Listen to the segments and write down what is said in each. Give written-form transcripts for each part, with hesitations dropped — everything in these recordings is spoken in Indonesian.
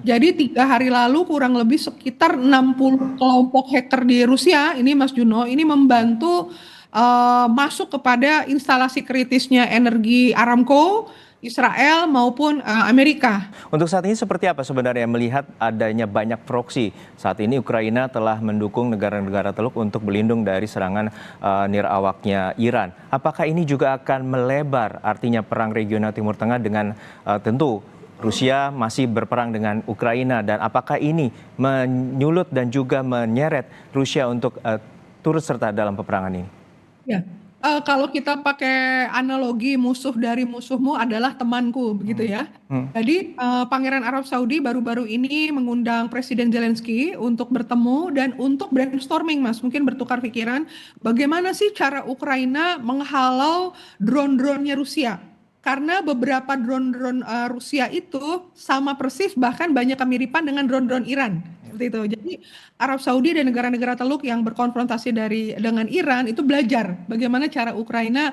Jadi 3 hari lalu kurang lebih sekitar 60 kelompok hacker di Rusia, ini Mas Juno, ini membantu masuk kepada instalasi kritisnya energi Aramco, Israel maupun Amerika. Untuk saat ini seperti apa sebenarnya melihat adanya banyak proksi? Saat ini Ukraina telah mendukung negara-negara Teluk untuk berlindung dari serangan nirawaknya Iran. Apakah ini juga akan melebar artinya perang regional Timur Tengah dengan tentu Rusia masih berperang dengan Ukraina, dan apakah ini menyulut dan juga menyeret Rusia untuk turut serta dalam peperangan ini? Ya, kalau kita pakai analogi musuh dari musuhmu adalah temanku, begitu ya. Hmm. Jadi Pangeran Arab Saudi baru-baru ini mengundang Presiden Zelensky untuk bertemu dan untuk brainstorming, Mas, mungkin bertukar pikiran bagaimana sih cara Ukraina menghalau drone-dronenya Rusia. Karena beberapa drone-drone Rusia itu sama persis bahkan banyak kemiripan dengan drone-drone Iran. Seperti itu. Jadi Arab Saudi dan negara-negara Teluk yang berkonfrontasi dengan Iran itu belajar bagaimana cara Ukraina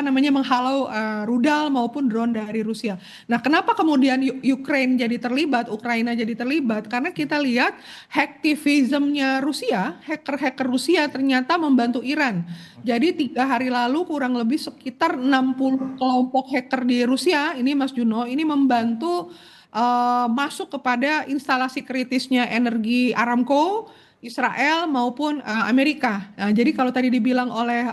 menghalau rudal maupun drone dari Rusia. Nah, kenapa kemudian Ukraine jadi terlibat, Ukraina jadi terlibat? Karena kita lihat hacktivismnya Rusia, hacker-hacker Rusia ternyata membantu Iran. Jadi 3 hari lalu kurang lebih sekitar 60 kelompok hacker di Rusia, ini Mas Juno, ini membantu masuk kepada instalasi kritisnya energi Aramco, Israel maupun Amerika. Nah, jadi kalau tadi dibilang oleh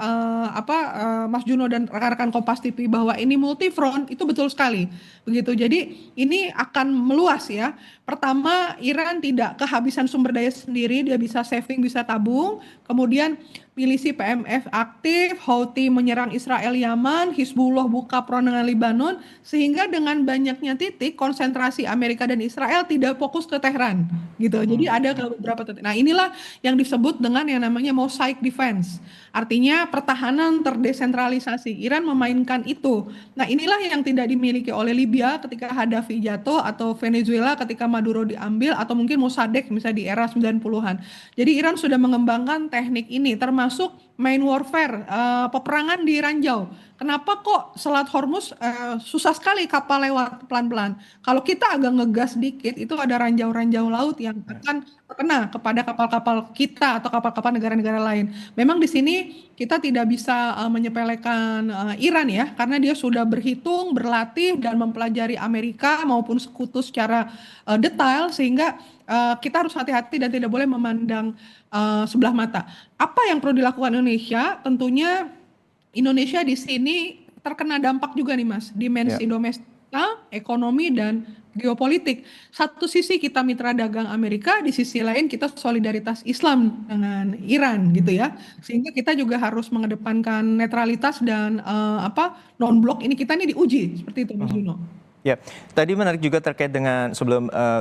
Mas Juno dan rekan-rekan Kompas TV bahwa ini multi front, itu betul sekali. Begitu. Jadi ini akan meluas ya. Pertama, Iran tidak kehabisan sumber daya sendiri, dia bisa saving, bisa tabung. Kemudian milisi PMF aktif, Houthi menyerang Israel, Yaman, Hizbullah buka perang dengan Lebanon, sehingga dengan banyaknya titik konsentrasi Amerika dan Israel tidak fokus ke Tehran, gitu. Jadi ada beberapa titik. Nah, inilah yang disebut dengan yang namanya mosaic defense. Artinya pertahanan terdesentralisasi. Iran memainkan itu. Nah, inilah yang tidak dimiliki oleh Libya ketika Gaddafi jatuh, atau Venezuela ketika Maduro diambil, atau mungkin Mossadegh misalnya di era 90-an. Jadi Iran sudah mengembangkan teknik ini termasuk main warfare, peperangan di ranjau. Kenapa kok Selat Hormuz susah sekali kapal lewat pelan-pelan? Kalau kita agak ngegas dikit, itu ada ranjau-ranjau laut yang akan terkena kepada kapal-kapal kita atau kapal-kapal negara-negara lain. Memang di sini kita tidak bisa menyepelekan Iran ya, karena dia sudah berhitung, berlatih, dan mempelajari Amerika maupun sekutu secara detail, sehingga kita harus hati-hati dan tidak boleh memandang sebelah mata. Apa yang perlu dilakukan Indonesia? Tentunya Indonesia di sini terkena dampak juga nih Mas, Ya. dimensi domestik, ekonomi dan geopolitik. Satu sisi kita mitra dagang Amerika, di sisi lain kita solidaritas Islam dengan Iran gitu ya. Sehingga kita juga harus mengedepankan netralitas dan non blok ini, kita ini diuji seperti itu Mas Mhm. Juno. Ya, tadi menarik juga terkait dengan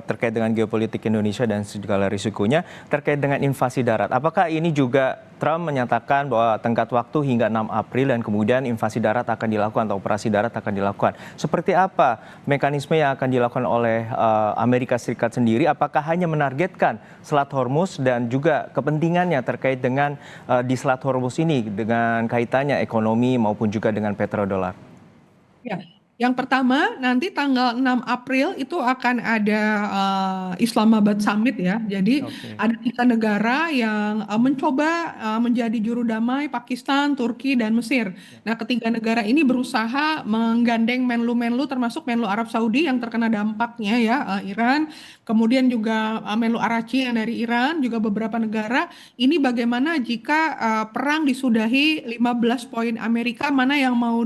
terkait dengan geopolitik Indonesia dan segala risikonya terkait dengan invasi darat. Apakah ini juga Trump menyatakan bahwa tenggat waktu hingga 6 April dan kemudian invasi darat akan dilakukan atau operasi darat akan dilakukan? Seperti apa mekanisme yang akan dilakukan oleh Amerika Serikat sendiri? Apakah hanya menargetkan Selat Hormuz dan juga kepentingannya terkait dengan di Selat Hormuz ini dengan kaitannya ekonomi maupun juga dengan petrodolar? Ya, yang pertama nanti tanggal 6 April itu akan ada Islamabad Summit ya. Jadi Oke. ada 3 negara yang mencoba menjadi juru damai, Pakistan, Turki, dan Mesir. Nah, ketiga negara ini berusaha menggandeng Menlu-Menlu, termasuk Menlu Arab Saudi yang terkena dampaknya ya, Iran. Kemudian juga Menlu Arachi yang dari Iran, juga beberapa negara. Ini bagaimana jika perang disudahi, 15 poin Amerika mana yang mau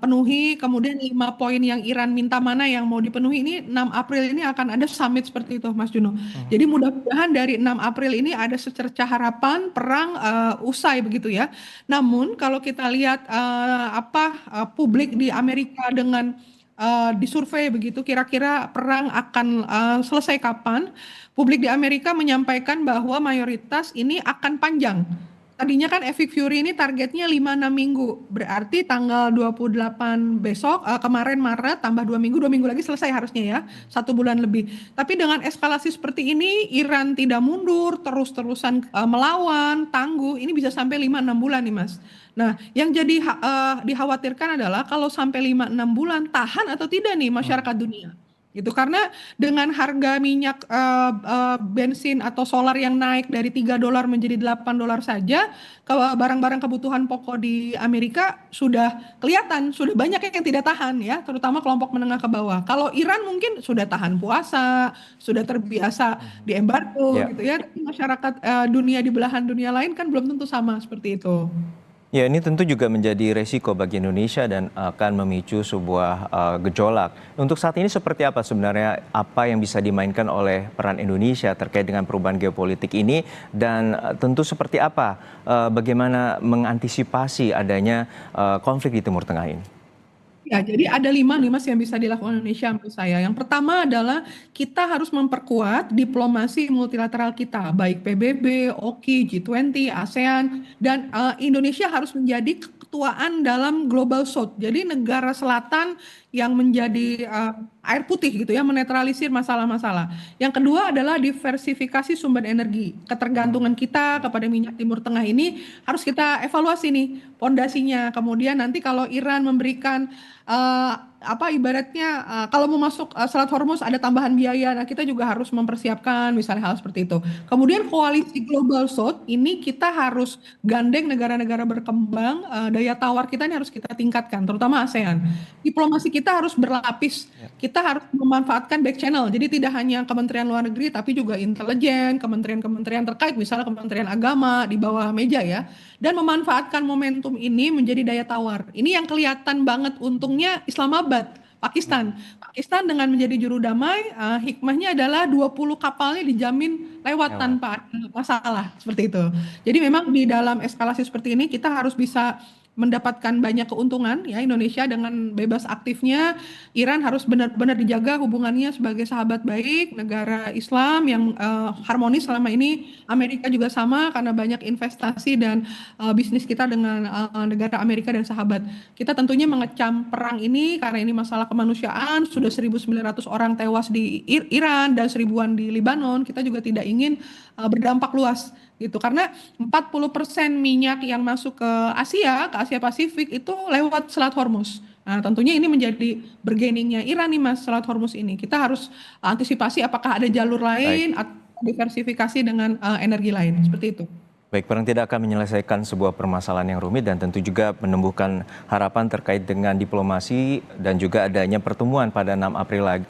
penuhi, kemudian 5 poin yang Iran minta mana yang mau dipenuhi. Ini 6 April ini akan ada summit seperti itu Mas Juno. Mhm. Jadi mudah-mudahan dari 6 April ini ada secercah harapan perang usai begitu ya. Namun kalau kita lihat publik di Amerika dengan disurvei begitu kira-kira perang akan selesai kapan, publik di Amerika menyampaikan bahwa mayoritas ini akan panjang. Tadinya kan Epic Fury ini targetnya 5-6 minggu. Berarti tanggal 28 besok, kemarin Maret, tambah 2 minggu, 2 minggu lagi selesai harusnya ya. 1 bulan lebih. Tapi dengan eskalasi seperti ini, Iran tidak mundur, terus-terusan melawan, tangguh. Ini bisa sampai 5-6 bulan nih Mas. Nah, yang jadi dikhawatirkan adalah kalau sampai 5-6 bulan, tahan atau tidak nih masyarakat dunia. gitu. Karena dengan harga minyak bensin atau solar yang naik dari $3 menjadi $8 saja, barang-barang kebutuhan pokok di Amerika sudah kelihatan, sudah banyak yang tidak tahan ya, terutama kelompok menengah ke bawah. Kalau Iran mungkin sudah tahan puasa, sudah terbiasa di embargo Ya. gitu ya. Tapi masyarakat dunia di belahan dunia lain kan belum tentu sama seperti itu. Ya, ini tentu juga menjadi resiko bagi Indonesia dan akan memicu sebuah gejolak. Untuk saat ini seperti apa sebenarnya apa yang bisa dimainkan oleh peran Indonesia terkait dengan perubahan geopolitik ini dan tentu seperti apa bagaimana mengantisipasi adanya konflik di Timur Tengah ini? Ya, jadi ada lima yang bisa dilakukan Indonesia menurut saya. Yang pertama adalah kita harus memperkuat diplomasi multilateral kita, baik PBB, OKI, G20, ASEAN, dan Indonesia harus menjadi keketuaan dalam Global South. Jadi negara selatan yang menjadi air putih gitu ya, menetralisir masalah-masalah. Yang kedua adalah diversifikasi sumber energi. Ketergantungan kita kepada minyak Timur Tengah ini harus kita evaluasi nih pondasinya. Kemudian nanti kalau Iran memberikan apa ibaratnya kalau mau masuk Selat Hormuz ada tambahan biaya. Nah, kita juga harus mempersiapkan misalnya hal seperti itu. Kemudian koalisi Global South ini kita harus gandeng negara-negara berkembang, daya tawar kita ini harus kita tingkatkan, terutama ASEAN. Diplomasi kita harus berlapis. Kita harus memanfaatkan back channel. Jadi tidak hanya Kementerian Luar Negeri tapi juga intelijen, kementerian-kementerian terkait, misalnya Kementerian Agama di bawah meja ya. Dan memanfaatkan momentum ini menjadi daya tawar. Ini yang kelihatan banget untungnya Islamabad, Pakistan. Pakistan dengan menjadi juru damai, hikmahnya adalah 20 kapalnya dijamin lewat tanpa ada masalah seperti itu. Jadi memang di dalam eskalasi seperti ini kita harus bisa mendapatkan banyak keuntungan ya. Indonesia dengan bebas aktifnya, Iran harus benar-benar dijaga hubungannya sebagai sahabat baik negara Islam yang harmonis selama ini. Amerika juga sama karena banyak investasi dan bisnis kita dengan negara Amerika dan sahabat. Kita tentunya mengecam perang ini karena ini masalah kemanusiaan. Sudah 1.900 orang tewas di Iran dan 1.000-an di Libanon. Kita juga tidak ingin berdampak luas gitu, karena 40% minyak yang masuk ke Asia Pasifik itu lewat Selat Hormuz. Nah, tentunya ini menjadi bargainingnya Iran nih Mas, Selat Hormuz ini. Kita harus antisipasi apakah ada jalur Baik. lain atau diversifikasi dengan energi lain, seperti itu. Baik, perang tidak akan menyelesaikan sebuah permasalahan yang rumit dan tentu juga menumbuhkan harapan terkait dengan diplomasi dan juga adanya pertemuan pada 6 April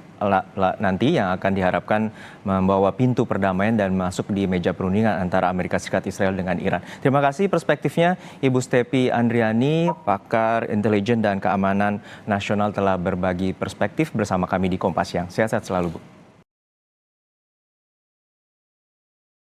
nanti yang akan diharapkan membawa pintu perdamaian dan masuk di meja perundingan antara Amerika Serikat, Israel dengan Iran. Terima kasih perspektifnya Ibu Stepi Andriani, pakar intelijen dan keamanan nasional telah berbagi perspektif bersama kami di Kompas Siang. Sehat-sehat selalu, Bu.